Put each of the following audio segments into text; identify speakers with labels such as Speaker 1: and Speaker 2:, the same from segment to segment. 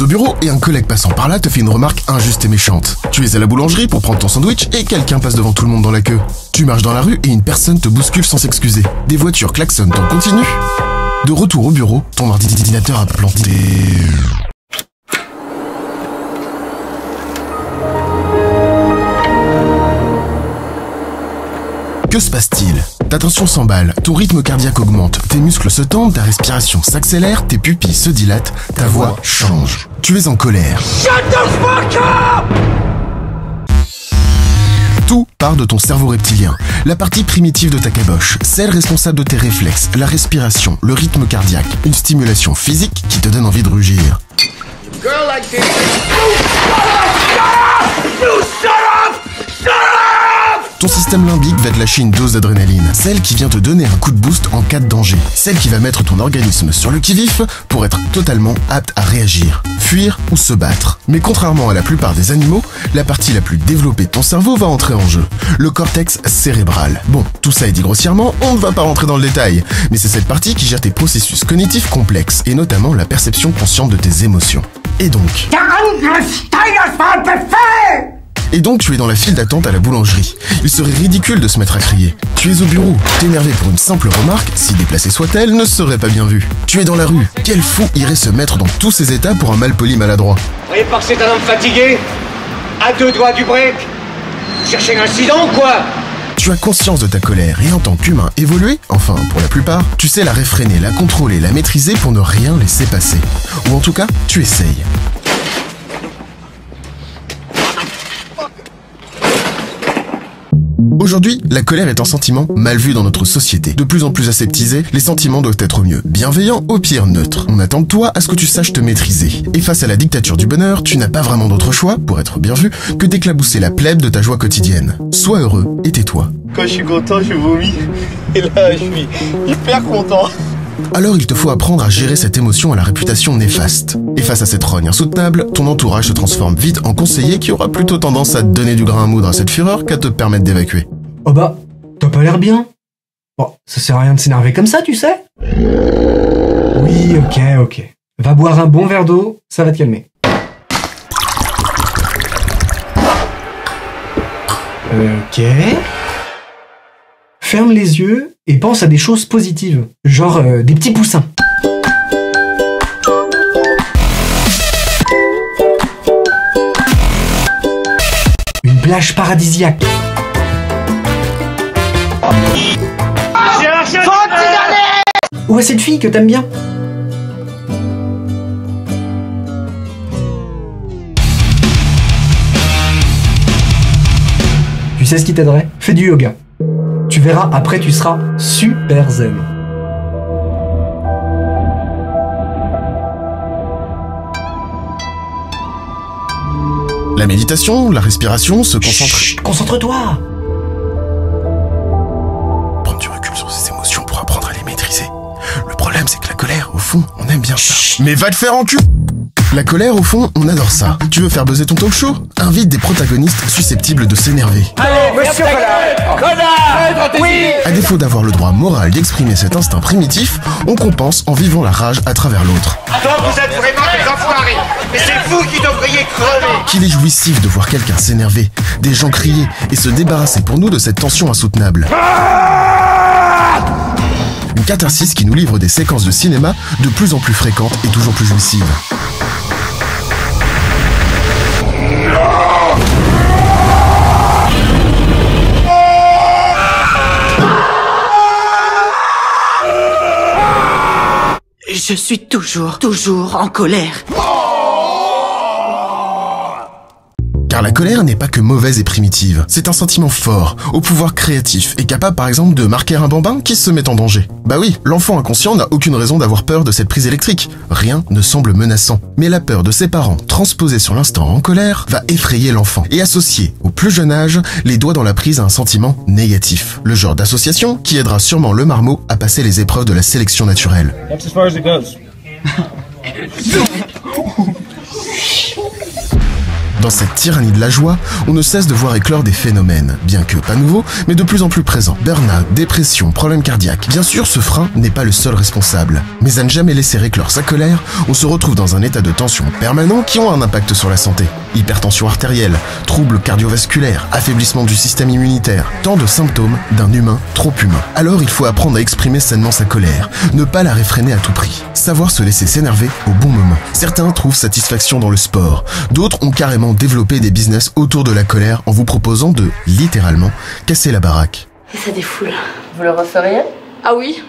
Speaker 1: au bureau et un collègue passant par là te fait une remarque injuste et méchante. Tu es à la boulangerie pour prendre ton sandwich et quelqu'un passe devant tout le monde dans la queue. Tu marches dans la rue et une personne te bouscule sans s'excuser. Des voitures klaxonnent en continu. De retour au bureau, ton ordinateur a planté. Que se passe-t-il? Ta tension s'emballe, ton rythme cardiaque augmente, tes muscles se tendent, ta respiration s'accélère, tes pupilles se dilatent, ta voix change. Tu es en colère.
Speaker 2: Shut the fuck up!
Speaker 1: Tout part de ton cerveau reptilien, la partie primitive de ta caboche, celle responsable de tes réflexes, la respiration, le rythme cardiaque, une stimulation physique qui te donne envie de rugir.
Speaker 2: Girl like this. You shut up! Shut up!
Speaker 1: Ton système limbique va te lâcher une dose d'adrénaline, celle qui vient te donner un coup de boost en cas de danger, celle qui va mettre ton organisme sur le qui-vif pour être totalement apte à réagir, fuir ou se battre. Mais contrairement à la plupart des animaux, la partie la plus développée de ton cerveau va entrer en jeu, le cortex cérébral. Bon, tout ça est dit grossièrement, on ne va pas rentrer dans le détail, mais c'est cette partie qui gère tes processus cognitifs complexes, et notamment la perception consciente de tes émotions. Et donc... Et donc tu es dans la file d'attente à la boulangerie. Il serait ridicule de se mettre à crier. Tu es au bureau, t'es énervé pour une simple remarque, si déplacée soit-elle, ne serait pas bien vue. Tu es dans la rue, quel fou irait se mettre dans tous ces états pour un malpoli maladroit?
Speaker 2: Vous voyez pas que c'est un homme fatigué? À 2 doigts du break? Vous cherchez un incident ou quoi?
Speaker 1: Tu as conscience de ta colère et en tant qu'humain évolué, enfin pour la plupart, tu sais la réfréner, la contrôler, la maîtriser pour ne rien laisser passer. Ou en tout cas, tu essayes. Aujourd'hui, la colère est un sentiment mal vu dans notre société. De plus en plus aseptisé, les sentiments doivent être au mieux bienveillants, au pire neutres. On attend de toi à ce que tu saches te maîtriser. Et face à la dictature du bonheur, tu n'as pas vraiment d'autre choix, pour être bien vu, que d'éclabousser la plèbe de ta joie quotidienne. Sois heureux et tais-toi.
Speaker 3: Quand je suis content, je vomis. Et là, je suis hyper content.
Speaker 1: Alors il te faut apprendre à gérer cette émotion à la réputation néfaste. Et face à cette rogne insoutenable, ton entourage se transforme vite en conseiller qui aura plutôt tendance à te donner du grain à moudre à cette fureur qu'à te permettre d'évacuer.
Speaker 4: Oh bah, t'as pas l'air bien. Bon, ça sert à rien de s'énerver comme ça, tu sais. Oui, ok. Va boire un bon verre d'eau, ça va te calmer. Ok. Ferme les yeux et pense à des choses positives, genre des petits poussins. Une plage paradisiaque. Ou à cette fille que t'aimes bien. Tu sais ce qui t'aiderait? Fais du yoga. Tu verras, après tu seras super zen.
Speaker 1: La méditation, la respiration, se concentrer...
Speaker 4: Chut, concentre-toi.
Speaker 1: Prendre du recul sur ses émotions pour apprendre à les maîtriser. Le problème, c'est que la colère, au fond, on aime bien ça. Chut. Mais va te faire enculer! La colère, au fond, on adore ça. Tu veux faire buzzer ton talk show? Invite des protagonistes susceptibles de s'énerver.
Speaker 2: Allez, monsieur Connard! Oui!
Speaker 1: À défaut d'avoir le droit moral d'exprimer cet instinct primitif, on compense en vivant la rage à travers l'autre.
Speaker 2: Donc vous êtes vraiment des enfoirés! Et c'est vous qui devriez crever!
Speaker 1: Qu'il est jouissif de voir quelqu'un s'énerver, des gens crier et se débarrasser pour nous de cette tension insoutenable. Une catharsis qui nous livre des séquences de cinéma de plus en plus fréquentes et toujours plus jouissives.
Speaker 5: Je suis toujours en colère.
Speaker 1: Car la colère n'est pas que mauvaise et primitive. C'est un sentiment fort, au pouvoir créatif et capable par exemple de marquer un bambin qui se met en danger. Bah oui, l'enfant inconscient n'a aucune raison d'avoir peur de cette prise électrique. Rien ne semble menaçant. Mais la peur de ses parents, transposée sur l'instant en colère, va effrayer l'enfant et associer, au plus jeune âge, les doigts dans la prise à un sentiment négatif. Le genre d'association qui aidera sûrement le marmot à passer les épreuves de la sélection naturelle.
Speaker 3: That's as far as it goes.
Speaker 1: Dans cette tyrannie de la joie, on ne cesse de voir éclore des phénomènes, bien que pas nouveaux, mais de plus en plus présents. Burn-out, dépression, problèmes cardiaques. Bien sûr, ce frein n'est pas le seul responsable. Mais à ne jamais laisser éclore sa colère, on se retrouve dans un état de tension permanent qui ont un impact sur la santé. Hypertension artérielle, troubles cardiovasculaires, affaiblissement du système immunitaire. Tant de symptômes d'un humain trop humain. Alors il faut apprendre à exprimer sainement sa colère, ne pas la réfréner à tout prix. Savoir se laisser s'énerver au bon moment. Certains trouvent satisfaction dans le sport, d'autres ont carrément développé des business autour de la colère en vous proposant de, littéralement, casser la baraque.
Speaker 6: Et ça défoule.
Speaker 7: Vous le referiez?
Speaker 6: Ah oui,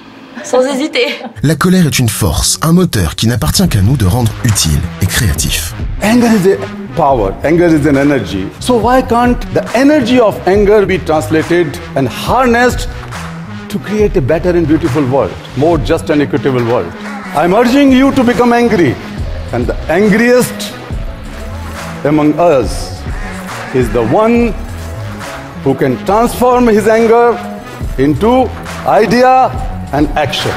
Speaker 6: sans hésiter.
Speaker 1: La colère est une force, un moteur qui n'appartient qu'à nous de rendre utile et créatif.
Speaker 8: Anger is a power, anger is an energy. So why can't the energy of anger be translated and harnessed to create a better and beautiful world, more just and equitable world? I'm urging you to become angry, and the angriest among us is the one who can transform his anger into idea and action.